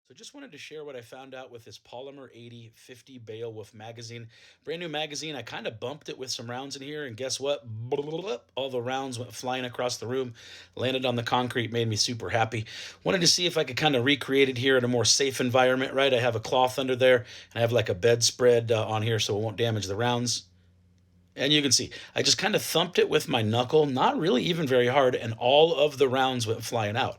So just wanted to share what I found out with this Polymer 8050 Beowulf magazine. Brand new magazine. I kind of bumped it with some rounds in here, and guess what? All the rounds went flying across the room, landed on the concrete, made me super happy. Wanted to see if I could kind of recreate it here in a more safe environment, right? I have a cloth under there, and I have like a bedspread on here so it won't damage the rounds. And you can see, I just kind of thumped it with my knuckle, not really even very hard, and all of the rounds went flying out.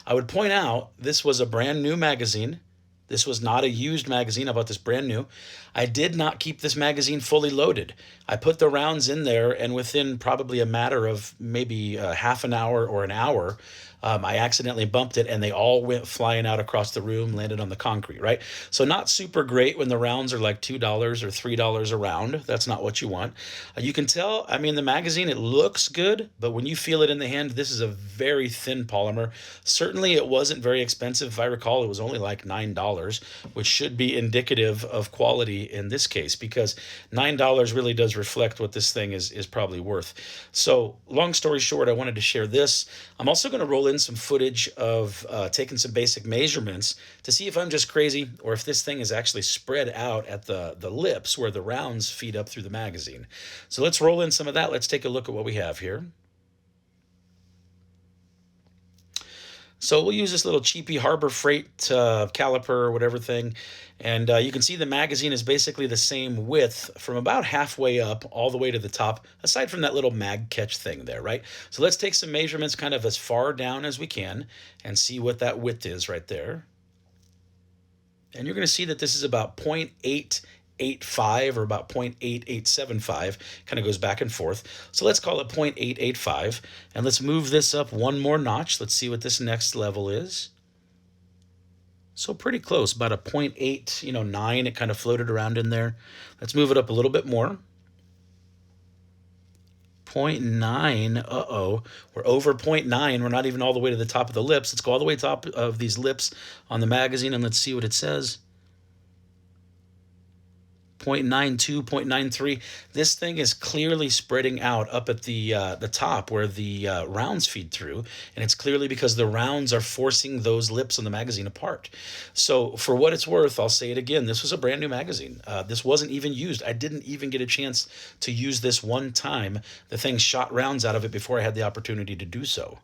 I would point out this was a brand new magazine. This was not a used magazine. I bought this brand new. I did not keep this magazine fully loaded. I put the rounds in there, and within probably a matter of maybe half an hour or an hour, I accidentally bumped it and they all went flying out across the room, landed on the concrete, right? So, not super great when the rounds are like $2 or $3 a round. That's not what you want. You can tell, I mean, the magazine, it looks good, but when you feel it in the hand, this is a very thin polymer. Certainly, it wasn't very expensive. If I recall, it was only like $9, which should be indicative of quality in this case because $9 really does reflect what this thing is probably worth. So, long story short, I wanted to share this. I'm also going to roll in some footage of taking some basic measurements to see if I'm just crazy or if this thing is actually spread out at the lips where the rounds feed up through the magazine. So let's roll in some of that. Let's take a look at what we have here. So we'll use this little cheapy Harbor Freight caliper or whatever thing. And you can see the magazine is basically the same width from about halfway up all the way to the top, aside from that little mag catch thing there, right? So let's take some measurements kind of as far down as we can and see what that width is right there. And you're going to see that this is about 0.885 or about 0.8875, kind of goes back and forth. So let's call it 0.885, and let's move this up one more notch. Let's see what this next level is. So pretty close, about a 0.8, 9. It kind of floated around in there. Let's move it up a little bit more. 0.9. Uh-oh. We're over 0.9. We're not even all the way to the top of the lips. Let's go all the way to the top of these lips on the magazine, and let's see what it says. 0.92, 0.93. This thing is clearly spreading out up at the top where the rounds feed through, and it's clearly because the rounds are forcing those lips on the magazine apart. So for what it's worth, I'll say it again. This was a brand new magazine. This wasn't even used. I didn't even get a chance to use this one time. The thing shot rounds out of it before I had the opportunity to do so.